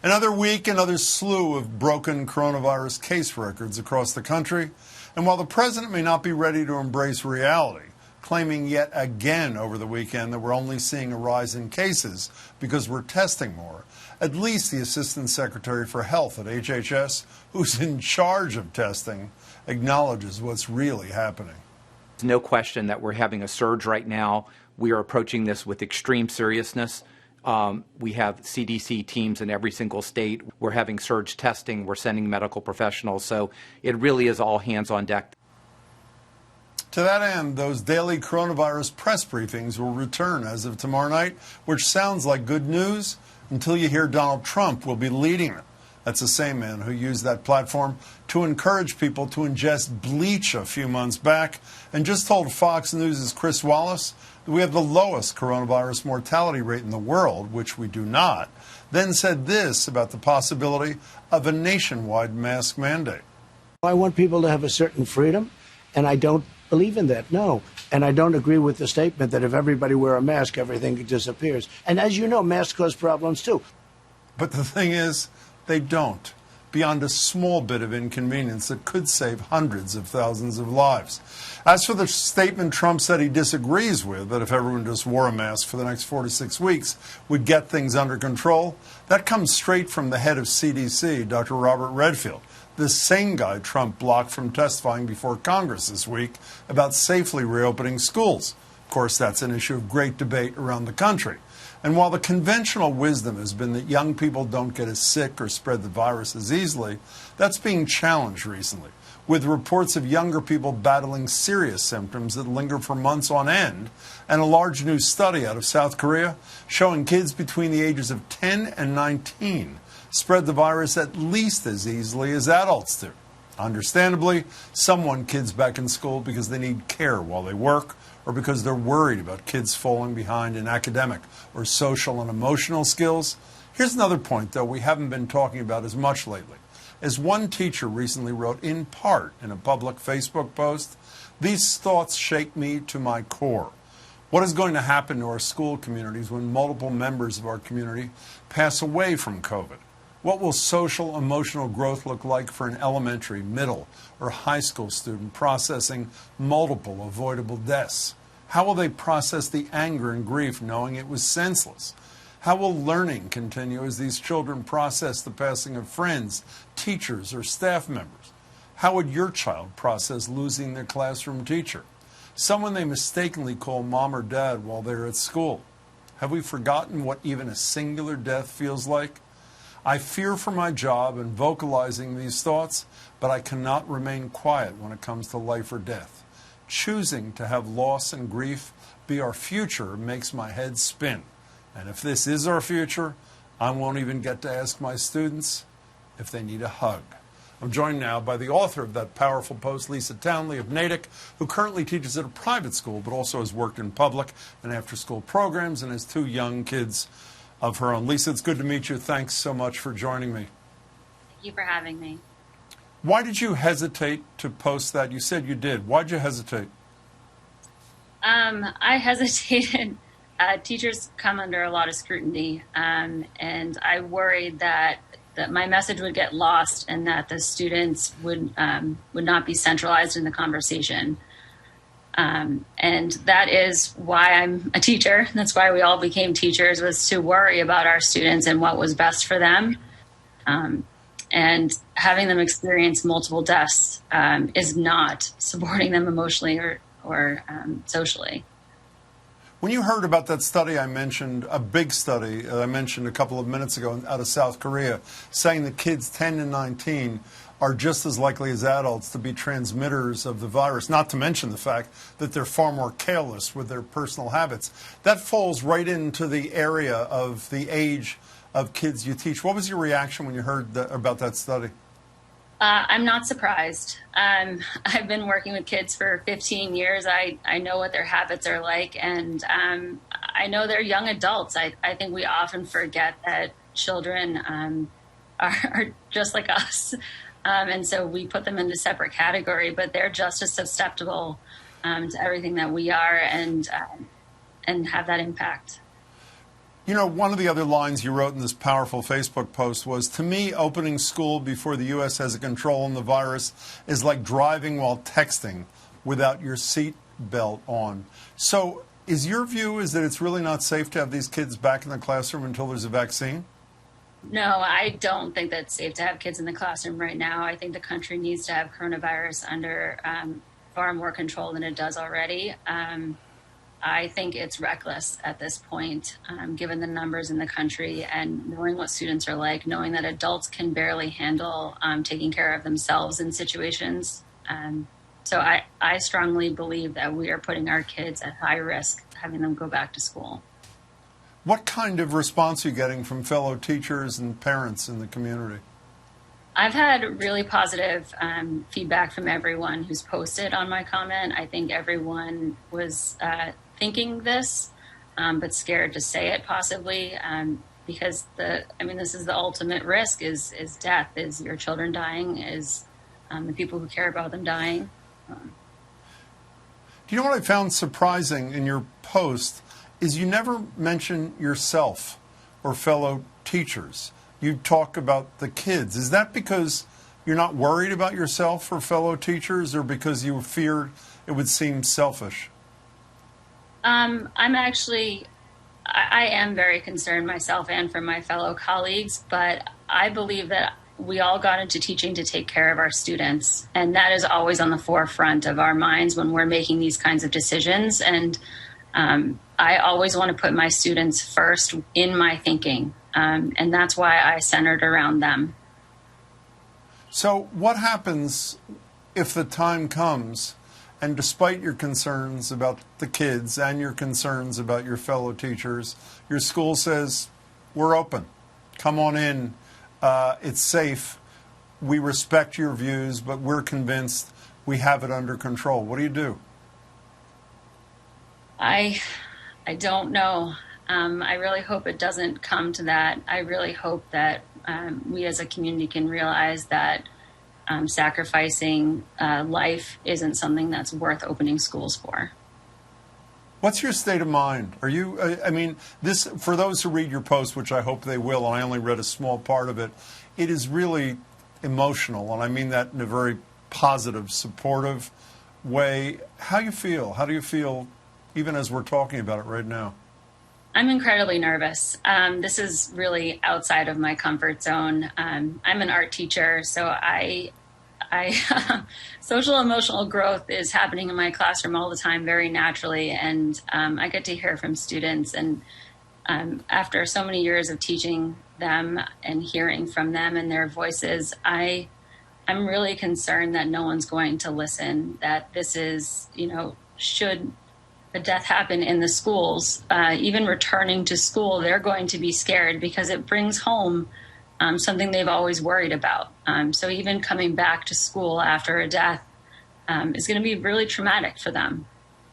Another week, another slew of broken coronavirus case records across the country. And while the president may not be ready to embrace reality, claiming yet again over the weekend that we're only seeing a rise in cases because we're testing more, at least the Assistant Secretary for Health at HHS, who's in charge of testing, acknowledges what's really happening. There's no question that we're having a surge right now. We are approaching this with extreme seriousness. We have CDC teams in every single state. We're having surge testing. We're sending medical professionals. So it really is all hands on deck. To that end, those daily coronavirus press briefings will return as of tomorrow night, which sounds like good news until you hear Donald Trump will be leading them. That's the same man who used that platform to encourage people to ingest bleach a few months back and just told Fox News' Chris Wallace that we have the lowest coronavirus mortality rate in the world, which we do not, then said this about the possibility of a nationwide mask mandate. I want people to have a certain freedom, and I don't believe in that, no. And I don't agree with the statement that if everybody wear a mask, everything disappears. And as you know, masks cause problems too. But the thing is, they don't, beyond a small bit of inconvenience that could save hundreds of thousands of lives. As for the statement Trump said he disagrees with, that if everyone just wore a mask for the next 4 to 6 weeks would get things under control, that comes straight from the head of CDC, Dr. Robert Redfield, the same guy Trump blocked from testifying before Congress this week about safely reopening schools. Of course, that's an issue of great debate around the country. And while the conventional wisdom has been that young people don't get as sick or spread the virus as easily, that's being challenged recently, with reports of younger people battling serious symptoms that linger for months on end, and a large new study out of South Korea showing kids between the ages of 10 and 19 spread the virus at least as easily as adults do. Understandably, some want kids back in school because they need care while they work, or because they're worried about kids falling behind in academic or social and emotional skills. Here's another point, though, we haven't been talking about as much lately. As one teacher recently wrote in part in a public Facebook post, "These thoughts shake me to my core. What is going to happen to our school communities when multiple members of our community pass away from COVID? What will social emotional growth look like for an elementary, middle, or high school student processing multiple avoidable deaths? How will they process the anger and grief knowing it was senseless? How will learning continue as these children process the passing of friends, teachers, or staff members? How would your child process losing their classroom teacher, someone they mistakenly call mom or dad while they're at school? Have we forgotten what even a singular death feels like? I fear for my job in vocalizing these thoughts, but I cannot remain quiet when it comes to life or death. Choosing to have loss and grief be our future makes my head spin. And if this is our future, I won't even get to ask my students if they need a hug." I'm joined now by the author of that powerful post, Lisa Townley of Natick, who currently teaches at a private school, but also has worked in public and after-school programs and has 2 young kids of her own. Lisa, it's good to meet you. Thanks so much for joining me. Thank you for having me. Why did you hesitate to post that? You said you did. Why'd you hesitate? I hesitated. Teachers come under a lot of scrutiny, and I worried that my message would get lost and that the students would not be centralized in the conversation. And that is why I'm a teacher. That's why we all became teachers, was to worry about our students and what was best for them. And having them experience multiple deaths is not supporting them emotionally or socially. When you heard about that study I mentioned, a big study I mentioned a couple of minutes ago out of South Korea, saying that kids 10 and 19 are just as likely as adults to be transmitters of the virus, not to mention the fact that they're far more careless with their personal habits. That falls right into the area of the age of kids you teach. What was your reaction when you heard about that study? I'm not surprised. I've been working with kids for 15 years. I know what their habits are like, and I know they're young adults. I think we often forget that children are just like us. And so we put them into separate category, but they're just as susceptible to everything that we are and have that impact. You know, one of the other lines you wrote in this powerful Facebook post was, "To me, opening school before the U.S. has a control on the virus is like driving while texting without your seat belt on." So is your view is that it's really not safe to have these kids back in the classroom until there's a vaccine? No, I don't think that it's safe to have kids in the classroom right now. I think the country needs to have coronavirus under far more control than it does already. I think it's reckless at this point, given the numbers in the country and knowing what students are like, knowing that adults can barely handle taking care of themselves in situations. So I strongly believe that we are putting our kids at high risk, having them go back to school. What kind of response are you getting from fellow teachers and parents in the community? I've had really positive feedback from everyone who's posted on my comment. I think everyone was thinking this, but scared to say it possibly, because this is the ultimate risk is death, is your children dying, is the people who care about them dying. Do you know what I found surprising in your post is you never mention yourself or fellow teachers. You talk about the kids. Is that because you're not worried about yourself or fellow teachers, or because you feared it would seem selfish? I am very concerned myself and for my fellow colleagues, but I believe that we all got into teaching to take care of our students, and that is always on the forefront of our minds when we're making these kinds of decisions. And I always want to put my students first in my thinking, and that's why I centered around them. So what happens if the time comes and despite your concerns about the kids and your concerns about your fellow teachers, your school says, we're open, come on in, it's safe, we respect your views, but we're convinced we have it under control? What do you do? I don't know. I really hope it doesn't come to that. I really hope that we as a community can realize that sacrificing life isn't something that's worth opening schools for. What's your state of mind? Are you, this, for those who read your post, which I hope they will, and I only read a small part of it, it is really emotional, and I mean that in a very positive, supportive way. How do you feel? How do you feel even as we're talking about it right now? I'm incredibly nervous. This is really outside of my comfort zone. I'm an art teacher, so I social emotional growth is happening in my classroom all the time, very naturally, and I get to hear from students. And after so many years of teaching them and hearing from them and their voices, I'm really concerned that no one's going to listen. That this is, should a death happen in the schools, even returning to school, they're going to be scared because it brings home something they've always worried about. So even coming back to school after a death is going to be really traumatic for them.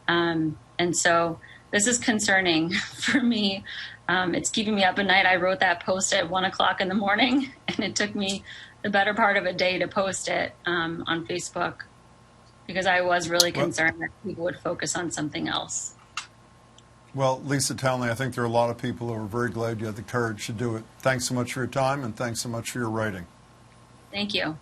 And so this is concerning for me. It's keeping me up at night. I wrote that post at 1:00 in the morning, and it took me the better part of a day to post it on Facebook, because I was really concerned that people would focus on something else. Well, Lisa Townley, I think there are a lot of people who are very glad you had the courage to do it. Thanks so much for your time, and thanks so much for your writing. Thank you.